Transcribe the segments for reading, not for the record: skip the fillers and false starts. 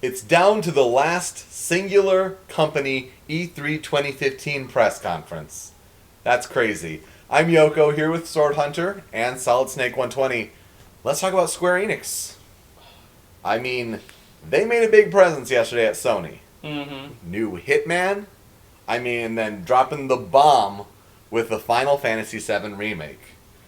It's down to the last singular company E3 2015 press conference. That's crazy. I'm Youko here with SwordHunter and Solid Snake 120. Let's talk about Square Enix. I mean, they made a big presence yesterday at Sony. Mm-hmm. New Hitman. Then dropping the bomb with the Final Fantasy VII Remake.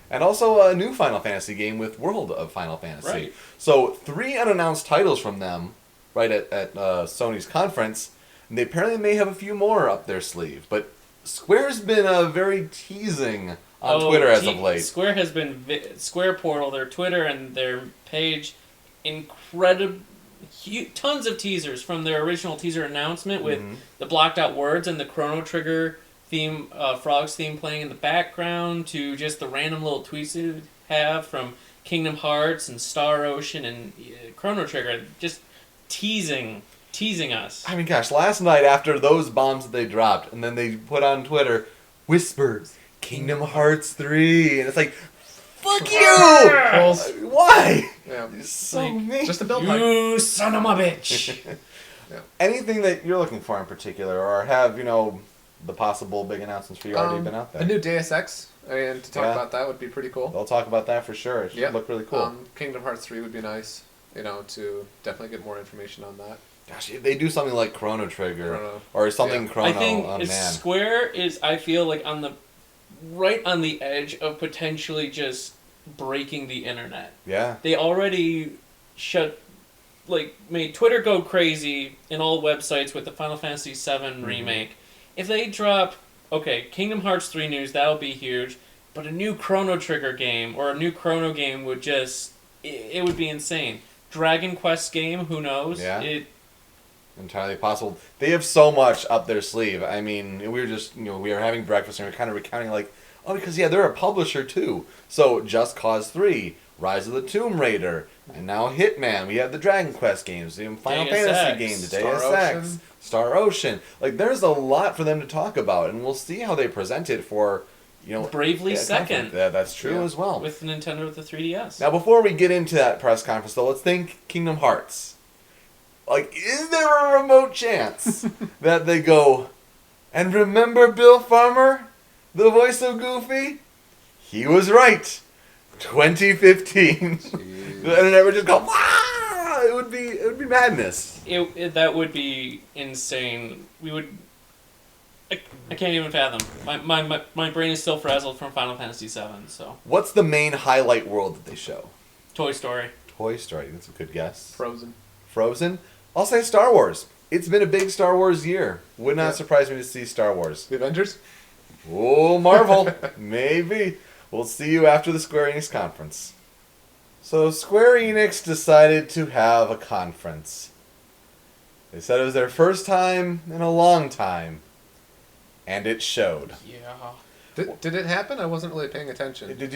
And also a new Final Fantasy game with World of Final Fantasy. Right. So 3 unannounced titles from them right at Sony's conference. And they apparently may have a few more up their sleeve. But Square's been very teasing on Twitter as of late. Square has been... Square Portal, their Twitter and their page, tons of teasers from their original teaser announcement with the blocked out words and the Chrono Trigger theme, Frogs theme playing in the background, to just the random little tweets they would have from Kingdom Hearts and Star Ocean and Chrono Trigger, just teasing us. I mean, gosh, last night after those bombs that they dropped, and then they put on Twitter, Whispers, Kingdom Hearts 3, and it's like, fuck you! Why? Yeah. You're so mean. Just a build You son of a bitch! Yeah. Anything that you're looking for in particular, or have, the possible big announcements for you already been out there? A new Deus Ex, and to talk about that would be pretty cool. They'll talk about that for sure. It should look really cool. Kingdom Hearts 3 would be nice, to definitely get more information on that. Gosh, if they do something like Chrono Trigger, Chrono. or something Chrono, I think man. Square is, I feel like, right on the edge of potentially just breaking the internet. Yeah. They already made Twitter go crazy in all websites with the Final Fantasy VII remake. If they drop, Kingdom Hearts 3 news, that'll be huge, but a new Chrono Trigger game or a new Chrono game would it would be insane. Dragon Quest game, who knows? Yeah. Entirely possible. They have so much up their sleeve. I mean, we were just, we were having breakfast and we were kind of recounting because they're a publisher too. So Just Cause 3, Rise of the Tomb Raider, and now Hitman. We have the Dragon Quest games, the Final Fantasy games, Deus Ex, Star Ocean. There's a lot for them to talk about, and we'll see how they present it for, Bravely Second. Yeah, that's true as well. With Nintendo with the 3DS. Now, before we get into that press conference, though, let's think Kingdom Hearts. Is there a remote chance that they go, and remember Bill Farmer, the voice of Goofy? He was right. 2015. And it would just go, ah! It would be madness. That would be insane. I can't even fathom. My brain is still frazzled from Final Fantasy VII. So. What's the main highlight world that they show? Toy Story. Toy Story. That's a good guess. Frozen. I'll say Star Wars. It's been a big Star Wars year. Would not surprise me to see Star Wars. The Avengers? Oh, Marvel. Maybe. We'll see you after the Square Enix conference. So Square Enix decided to have a conference. They said it was their first time in a long time. And it showed. Yeah. Did it happen? I wasn't really paying attention. Did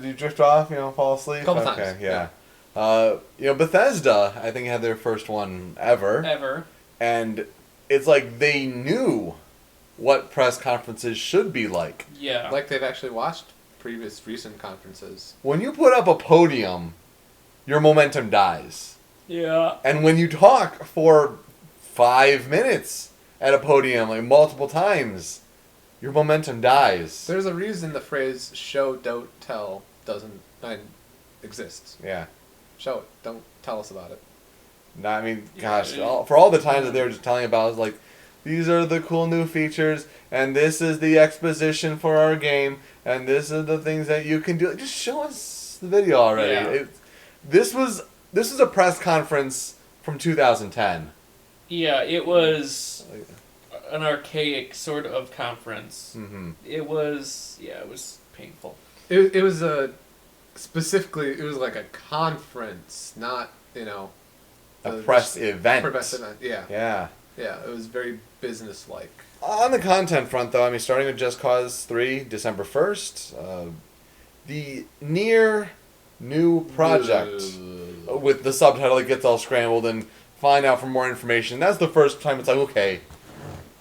you drift off, fall asleep? A couple times. Yeah. Bethesda, I think, had their first one ever. And it's like they knew what press conferences should be like. Yeah. Like they've actually watched recent conferences. When you put up a podium, your momentum dies. Yeah. And when you talk for 5 minutes at a podium, multiple times, your momentum dies. There's a reason the phrase "show, don't tell" doesn't exist. Yeah. Show it. Don't tell us about it. No, I mean, gosh, for all the times that they were just telling about, it's these are the cool new features, and this is the exposition for our game, and this is the things that you can do. Just show us the video already. Yeah. This was a press conference from 2010. Yeah, it was an archaic sort of conference. Mm-hmm. It was painful. It was specifically, it was like a conference, not, A press event. Press event, yeah. Yeah. Yeah, it was very business-like. On the content front, though, starting with Just Cause 3, December 1st, the near new project with the subtitle, it gets all scrambled, and find out for more information. That's the first time it's okay,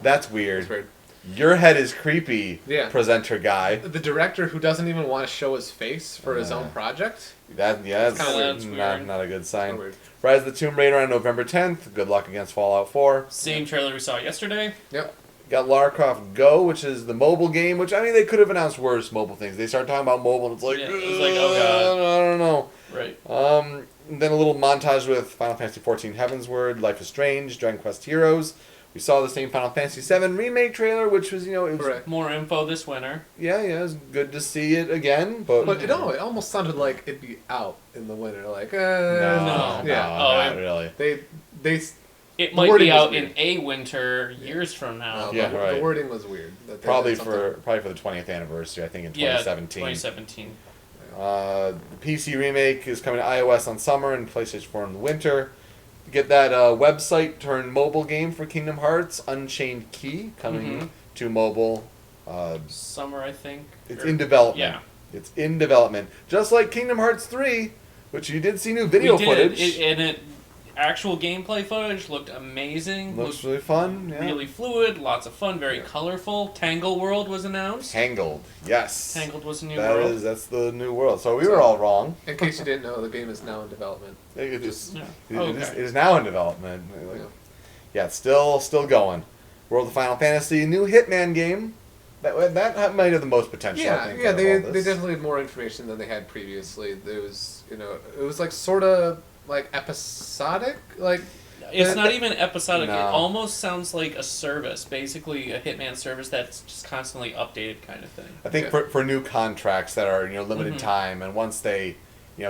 that's weird. It's weird. your head is creepy, Yeah. presenter guy. The director who doesn't even want to show his face for his own project. That's That's weird. not a good sign. Weird. Rise of the Tomb Raider on November 10th. Good luck against Fallout 4. Same trailer we saw yesterday. Yep. Got Lara Croft Go, which is the mobile game, which, I mean, they could have announced worse mobile things. They start talking about mobile, and it's like, Yeah, it's like, oh, God. I don't know. Right. Then a little montage with Final Fantasy XIV Heavensward, Life is Strange, Dragon Quest Heroes. We saw the same Final Fantasy VII remake trailer, which was, it was, Correct. More info this winter. yeah, it was good to see it again, but It almost sounded like it'd be out in the winter. Like, no, yeah. not really. They It might wording be was out weird. in a winter years from now. Yeah, right. The wording was weird. That they Probably did something- for the 20th anniversary, I think in Yeah, 2017. 2017. The PC remake is coming to iOS on summer and PlayStation 4 in the winter. Get that website turned mobile game for Kingdom Hearts, Unchained Key, coming to mobile. Summer, I think. It's Or- in development. Yeah. It's in development. Just like Kingdom Hearts 3, which you did see new video we did. footage. Actual gameplay footage looked amazing. Looks looked really fun. Yeah. really fluid, lots of fun, very colorful. Tangle World was announced. Tangled. Yes. Tangled was a new world. That's the new world. So we were all wrong. In case you didn't know, the game is now in development. It is, Yeah. it is now in development. Yeah, it's still going. World of Final Fantasy, new Hitman game. That might have the most potential. I think, out of they all this. definitely had more information than they had previously. There was, it was like sort of like episodic, like It's not even episodic. No. It almost sounds like a service, basically a Hitman service that's just constantly updated kind of thing. I think Yeah. for new contracts that are limited time, and once they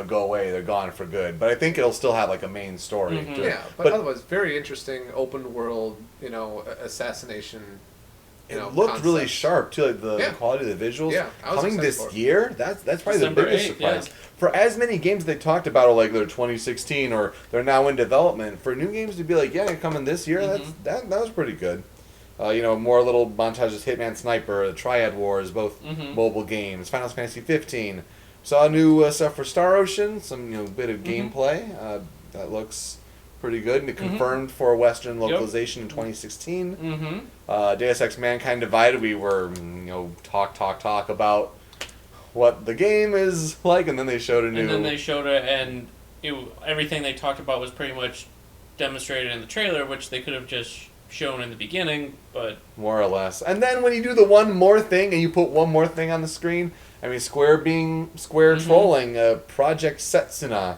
go away, they're gone for good. But I think it'll still have like a main story. Mhm. to it. yeah, but otherwise very interesting open world, assassination. It looked really concept. sharp too, like the Yeah. quality of the visuals. Yeah, I was Coming excited this for it. year, that's probably December the biggest 8th, surprise. yeah. For as many games they talked about are like they're 2016 or they're now in development. For new games to be like, yeah, they're coming this year, that was pretty good. More little montages, Hitman Sniper, the Triad Wars, both mobile games, Final Fantasy 15. Saw new stuff for Star Ocean, some bit of gameplay that looks pretty good, and it confirmed for Western localization in 2016. Deus Ex Mankind Divided, we were talk about what the game is like, and then they showed a new. And then they showed it, and everything they talked about was pretty much demonstrated in the trailer, which they could have just shown in the beginning, but more or less. And then when you do the one more thing, and you put one more thing on the screen, I mean, Square trolling Project Setsuna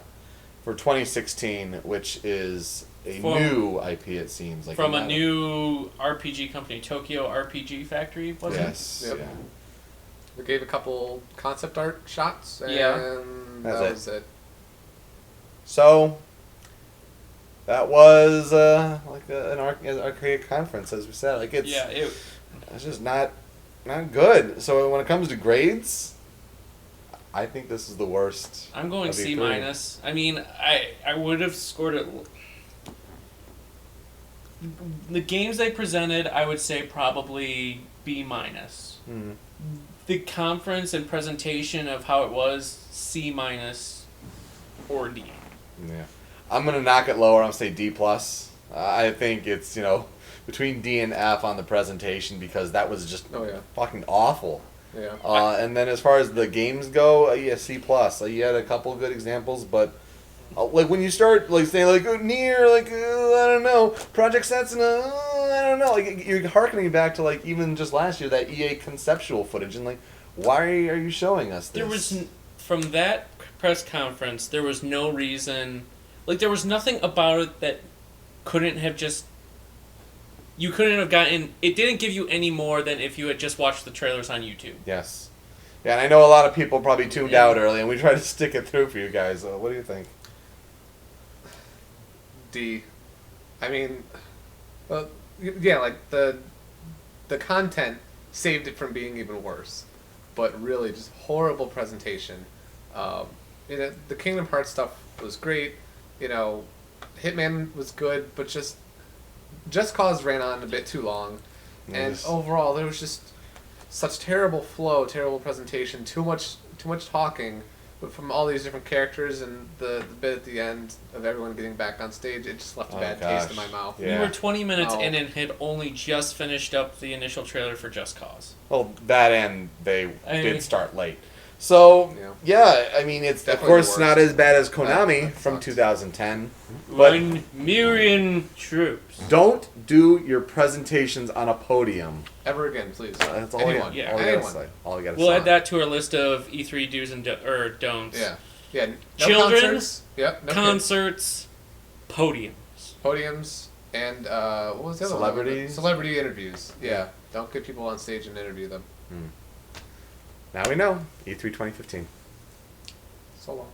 for 2016, which is a new IP, it seems like. From a new RPG company, Tokyo RPG Factory, was yes. Yep. Yeah. They gave a couple concept art shots, and Yeah. that was it. So that was like an arcade conference, as we said. Like it's just not good. So when it comes to grades, I think this is the worst. I'm going of C E3. minus. I mean, I would have scored it. The games they presented, I would say probably B minus. Mhm. The conference and presentation of how it was, C minus or D. Yeah, I'm gonna knock it lower. I'm gonna say D plus. I think it's between D and F on the presentation because that was just fucking awful. Yeah. And then as far as the games go, yeah, C plus. You had a couple good examples, but like when you start like saying like Nier, like I don't know, Project Setsuna, I don't know, like you're harkening back to like even just last year that EA conceptual footage, and like why are you showing us this? There was from that press conference, there was no reason, like there was nothing about it that couldn't have just. You couldn't have gotten. It didn't give you any more than if you had just watched the trailers on YouTube. Yes. Yeah, and I know a lot of people probably tuned out early, and we tried to stick it through for you guys. What do you think? D. I mean, well, yeah, like the content saved it from being even worse, but really just horrible presentation. The Kingdom Hearts stuff was great. Hitman was good, but just Cause ran on a bit too long, and overall there was just such terrible flow, terrible presentation, too much talking, But from all these different characters and the bit at the end of everyone getting back on stage, it just left a bad taste in my mouth. Yeah. We were 20 minutes Oh. in and had only just finished up the initial trailer for Just Cause. Well, that and they I mean- did start late. So, Yeah. yeah, I mean, it's of Definitely course the worst. not as bad as Konami That from sucks. 2010. But 1 million troops. don't do your presentations on a podium. Ever again, please. That's all Anyone. I, Yeah. all I gotta Anyone. say. All I gotta We'll say. add that to our list of E3 do's and don'ts. Yeah. Yeah. No Children, concerts. Yep. No kids. Concerts, podiums. Podiums, and what was the other Celebrities? one? Celebrity interviews. Yeah. Don't get people on stage and interview them. Now we know. E3 2015. So long.